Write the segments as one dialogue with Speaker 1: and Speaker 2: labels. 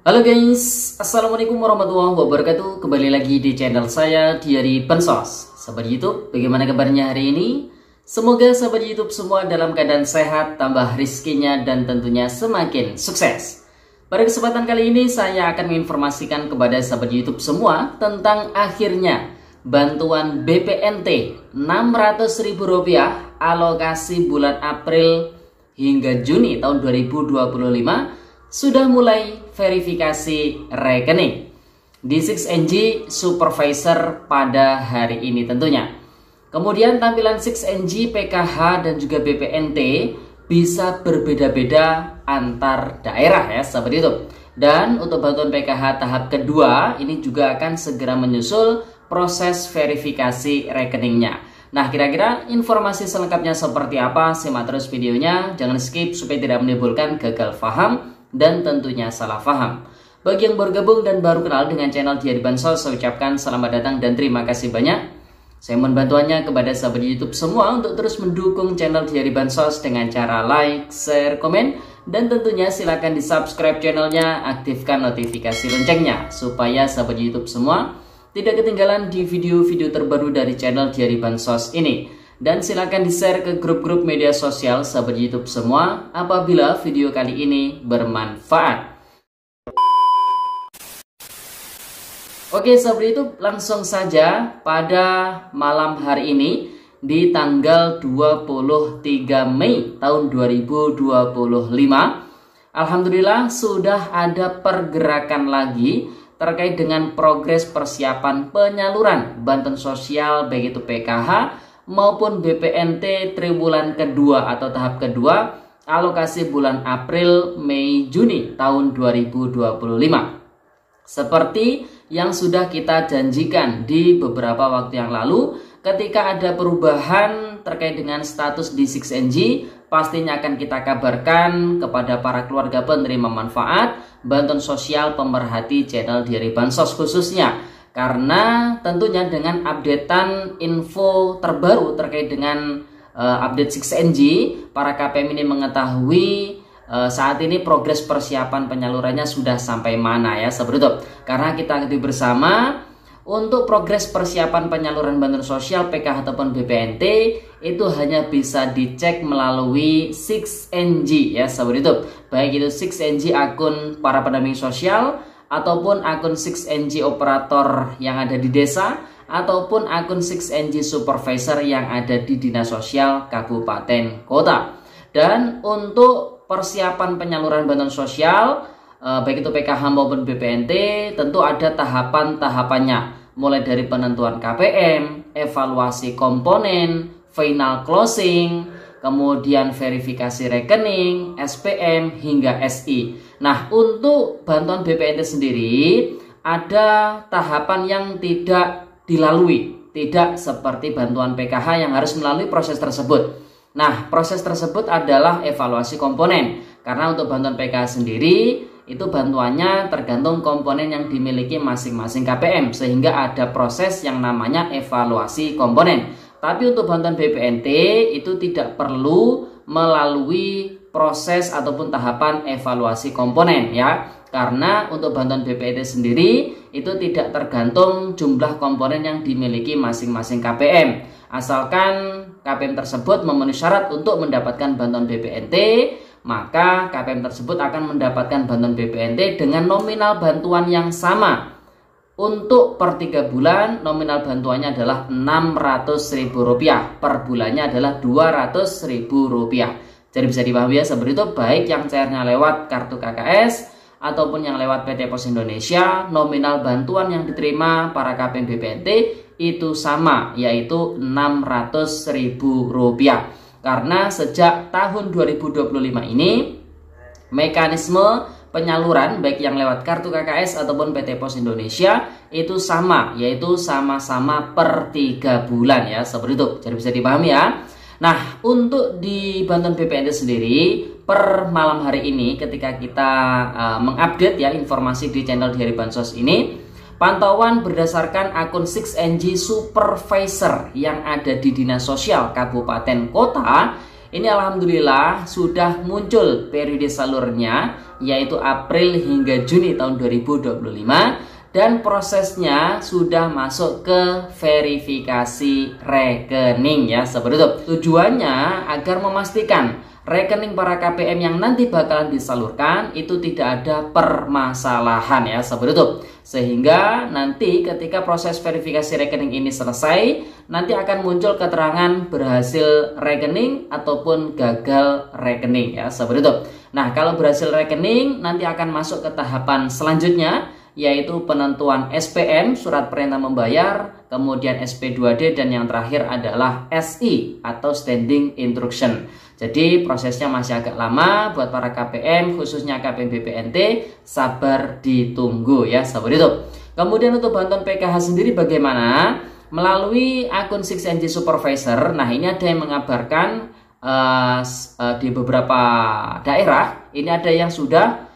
Speaker 1: Halo guys, Assalamualaikum warahmatullahi wabarakatuh. Kembali lagi di channel saya Diary Bansos. Sahabat YouTube, bagaimana kabarnya hari ini? Semoga sahabat YouTube semua dalam keadaan sehat, tambah rizkinya dan tentunya semakin sukses. Pada kesempatan kali ini saya akan menginformasikan kepada sahabat YouTube semua tentang akhirnya bantuan BPNT Rp600.000 alokasi bulan April hingga Juni tahun 2025 sudah mulai verifikasi rekening di 6NG Supervisor pada hari ini tentunya. Kemudian tampilan 6NG, PKH dan juga BPNT bisa berbeda-beda antar daerah ya sahabat YouTube. Dan untuk bantuan PKH tahap kedua ini juga akan segera menyusul proses verifikasi rekeningnya. Nah, kira-kira informasi selengkapnya seperti apa? Simak terus videonya, jangan skip supaya tidak menimbulkan gagal paham dan tentunya salah paham. Bagi yang baru gabung dan baru kenal dengan channel Diary Bansos, saya ucapkan selamat datang dan terima kasih banyak. Saya mohon bantuannya kepada sahabat YouTube semua untuk terus mendukung channel Diary Bansos dengan cara like, share, komen, dan tentunya silakan di subscribe channelnya, aktifkan notifikasi loncengnya supaya sahabat YouTube semua tidak ketinggalan di video-video terbaru dari channel Diary Bansos ini. Dan silakan di-share ke grup-grup media sosial sahabat YouTube semua apabila video kali ini bermanfaat. Oke sahabat YouTube, langsung saja pada malam hari ini di tanggal 23 Mei tahun 2025, alhamdulillah sudah ada pergerakan lagi terkait dengan progres persiapan penyaluran bantuan sosial baik itu PKH maupun BPNT triwulan kedua atau tahap kedua alokasi bulan April, Mei, Juni tahun 2025. Seperti yang sudah kita janjikan di beberapa waktu yang lalu, ketika ada perubahan terkait dengan status di 6NG, pastinya akan kita kabarkan kepada para keluarga penerima manfaat bantuan sosial pemerhati channel Diary Bansos khususnya. Karena tentunya dengan updatean info terbaru terkait dengan update 6NG, para KPM ini mengetahui saat ini progres persiapan penyalurannya sudah sampai mana ya sahabat YouTube. Karena kita ketahui bersama untuk progres persiapan penyaluran bantuan sosial PKH ataupun BPNT itu hanya bisa dicek melalui 6NG ya sahabat YouTube. Baik itu 6NG akun para pendamping sosial ataupun akun 6NG operator yang ada di desa ataupun akun 6NG supervisor yang ada di dinas sosial kabupaten kota. Dan untuk persiapan penyaluran bantuan sosial baik itu PKH maupun BPNT tentu ada tahapan-tahapannya, mulai dari penentuan KPM, evaluasi komponen, final closing, kemudian verifikasi rekening, SPM hingga SI. Nah, untuk bantuan BPNT sendiri ada tahapan yang tidak dilalui, tidak seperti bantuan PKH yang harus melalui proses tersebut. Nah, proses tersebut adalah evaluasi komponen. Karena untuk bantuan PKH sendiri itu bantuannya tergantung komponen yang dimiliki masing-masing KPM, sehingga ada proses yang namanya evaluasi komponen. Tapi untuk bantuan BPNT itu tidak perlu melalui proses ataupun tahapan evaluasi komponen ya. Karena untuk bantuan BPNT sendiri itu tidak tergantung jumlah komponen yang dimiliki masing-masing KPM. Asalkan KPM tersebut memenuhi syarat untuk mendapatkan bantuan BPNT, maka KPM tersebut akan mendapatkan bantuan BPNT dengan nominal bantuan yang sama. Untuk per 3 bulan nominal bantuannya adalah Rp600.000, per bulannya adalah Rp200.000. Jadi bisa dipahami ya seperti itu, baik yang cairnya lewat kartu KKS ataupun yang lewat PT Pos Indonesia, nominal bantuan yang diterima para KPM BPNT itu sama, yaitu Rp600.000. Karena sejak tahun 2025 ini mekanisme penyaluran baik yang lewat kartu KKS ataupun PT Pos Indonesia itu sama, yaitu sama-sama per 3 bulan ya seperti itu. Jadi bisa dipahami ya. Nah, untuk di bantuan BPNT sendiri per malam hari ini ketika kita mengupdate ya informasi di channel Diary Bansos ini, pantauan berdasarkan akun 6NG Supervisor yang ada di Dinas Sosial Kabupaten Kota Ini alhamdulillah sudah muncul periode salurnya yaitu April hingga Juni tahun 2025, dan prosesnya sudah masuk ke verifikasi rekening ya, seperti itu. Tujuannya agar memastikan rekening para KPM yang nanti bakalan disalurkan itu tidak ada permasalahan ya, seperti itu. Sehingga nanti ketika proses verifikasi rekening ini selesai, nanti akan muncul keterangan berhasil rekening ataupun gagal rekening ya, seperti itu. Nah, kalau berhasil rekening nanti akan masuk ke tahapan selanjutnya, yaitu penentuan SPN, surat perintah membayar, kemudian SP2D, dan yang terakhir adalah SI atau Standing Instruction. Jadi prosesnya masih agak lama buat para KPM, khususnya KPM BPNT, sabar ditunggu ya, seperti itu. Kemudian untuk bantuan PKH sendiri bagaimana? Melalui akun 6NG Supervisor, nah ini ada yang mengabarkan di beberapa daerah, ini ada yang sudah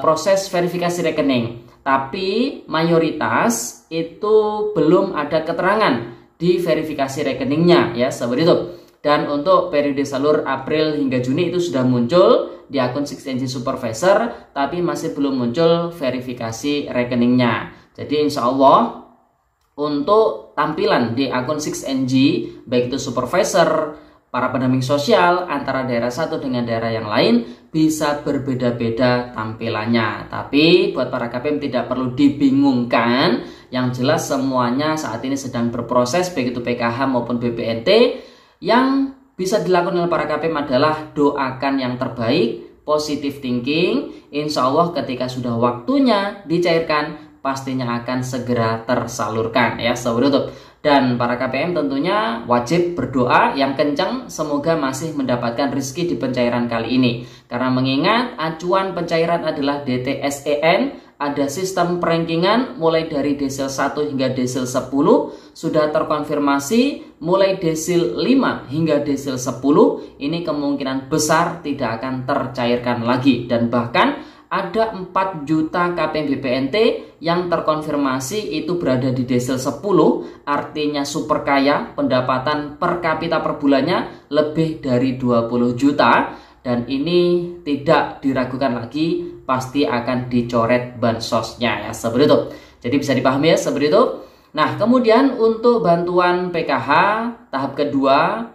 Speaker 1: proses verifikasi rekening. Tapi mayoritas itu belum ada keterangan di verifikasi rekeningnya ya, seperti itu. Dan untuk periode salur April hingga Juni itu sudah muncul di akun 6NG Supervisor, tapi masih belum muncul verifikasi rekeningnya. Jadi insya Allah untuk tampilan di akun 6NG, baik itu Supervisor, para pendamping sosial antara daerah satu dengan daerah yang lain bisa berbeda-beda tampilannya. Tapi buat para KPM tidak perlu dibingungkan. Yang jelas semuanya saat ini sedang berproses, baik itu PKH maupun BPNT. Yang bisa dilakukan oleh para KPM adalah doakan yang terbaik, positive thinking. Insya Allah ketika sudah waktunya dicairkan, pastinya akan segera tersalurkan ya, seperti itu. Dan para KPM tentunya wajib berdoa yang kencang semoga masih mendapatkan rezeki di pencairan kali ini. Karena mengingat acuan pencairan adalah DTSEN, ada sistem perankingan mulai dari desil 1 hingga desil 10, sudah terkonfirmasi mulai desil 5 hingga desil 10, ini kemungkinan besar tidak akan tercairkan lagi. Dan bahkan ada 4 juta KPM BPNT yang terkonfirmasi itu berada di desil 10, artinya super kaya, pendapatan per kapita per bulannya lebih dari 20 juta, dan ini tidak diragukan lagi, pasti akan dicoret bansosnya ya, seperti itu. Jadi bisa dipahami ya, seperti itu. Nah, kemudian untuk bantuan PKH tahap kedua,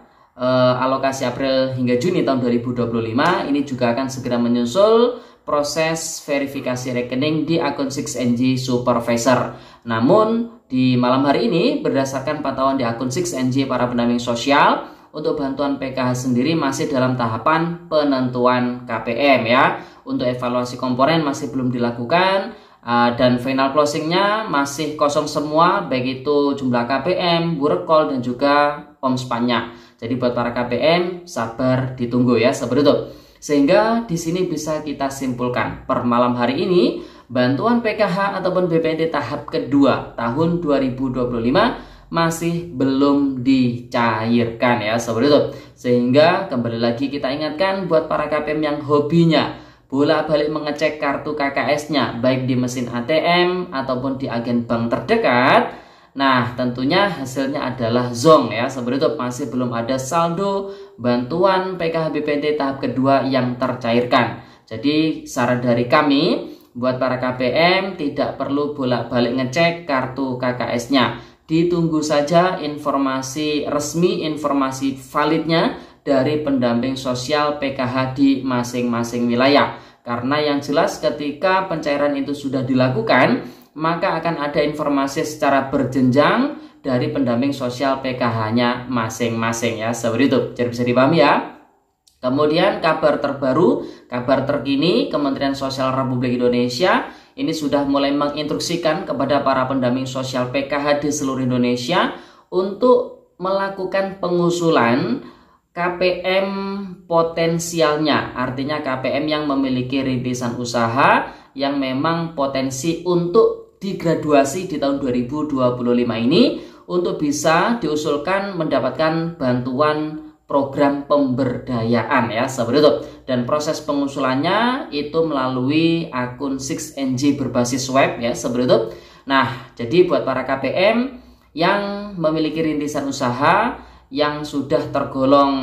Speaker 1: alokasi April hingga Juni tahun 2025, ini juga akan segera menyusul proses verifikasi rekening di akun 6NG Supervisor. Namun di malam hari ini berdasarkan pantauan di akun 6NG para pendamping sosial, untuk bantuan PKH sendiri masih dalam tahapan penentuan KPM ya. Untuk evaluasi komponen masih belum dilakukan, dan final closingnya masih kosong semua, baik itu jumlah KPM, burekol, dan juga POMSPAN-nya. Jadi buat para KPM sabar ditunggu ya, seperti itu. Sehingga di sini bisa kita simpulkan per malam hari ini bantuan PKH ataupun BPNT tahap kedua tahun 2025 masih belum dicairkan ya, seperti itu. Sehingga kembali lagi kita ingatkan buat para KPM yang hobinya bolak-balik mengecek kartu KKS-nya baik di mesin ATM ataupun di agen bank terdekat. Nah, tentunya hasilnya adalah zonk ya, seperti itu. Masih belum ada saldo bantuan PKH BPNT tahap kedua yang tercairkan. Jadi saran dari kami buat para KPM tidak perlu bolak-balik ngecek kartu KKS-nya. Ditunggu saja informasi resmi, informasi validnya dari pendamping sosial PKH di masing-masing wilayah. Karena yang jelas ketika pencairan itu sudah dilakukan, maka akan ada informasi secara berjenjang dari pendamping sosial PKH-nya masing-masing ya, seperti itu. Jadi bisa dipahami ya. Kemudian kabar terbaru, kabar terkini, Kementerian Sosial Republik Indonesia ini sudah mulai menginstruksikan kepada para pendamping sosial PKH di seluruh Indonesia untuk melakukan pengusulan KPM potensialnya. Artinya KPM yang memiliki rintisan usaha yang memang potensi untuk digraduasi di tahun 2025 ini untuk bisa diusulkan mendapatkan bantuan program pemberdayaan ya, seperti itu. Dan proses pengusulannya itu melalui akun 6NG berbasis web ya, seperti itu. Nah, jadi buat para KPM yang memiliki rintisan usaha yang sudah tergolong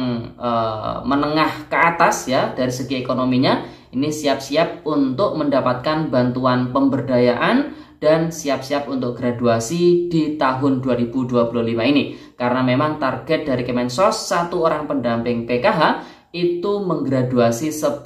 Speaker 1: menengah ke atas ya dari segi ekonominya, ini siap-siap untuk mendapatkan bantuan pemberdayaan dan siap-siap untuk graduasi di tahun 2025 ini. Karena memang target dari Kemensos 1 orang pendamping PKH itu menggraduasi 10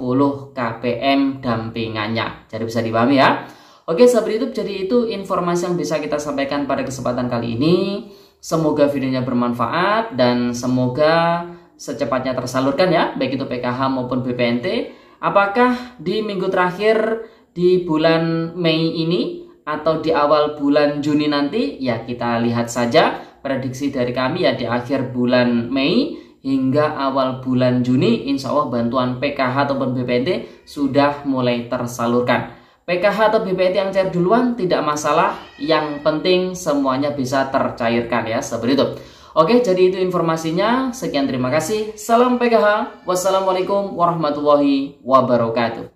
Speaker 1: KPM dampingannya. Jadi bisa dipahami ya. Oke sahabat YouTube, jadi itu informasi yang bisa kita sampaikan pada kesempatan kali ini. Semoga videonya bermanfaat dan semoga secepatnya tersalurkan ya, baik itu PKH maupun BPNT. Apakah di minggu terakhir di bulan Mei ini atau di awal bulan Juni nanti? Ya kita lihat saja, prediksi dari kami ya di akhir bulan Mei hingga awal bulan Juni, insya Allah bantuan PKH ataupun BPNT sudah mulai tersalurkan. PKH atau BPNT yang cair duluan tidak masalah, yang penting semuanya bisa tercairkan ya, seperti itu. Oke, jadi itu informasinya. Sekian, terima kasih. Salam PKH. Wassalamualaikum warahmatullahi wabarakatuh.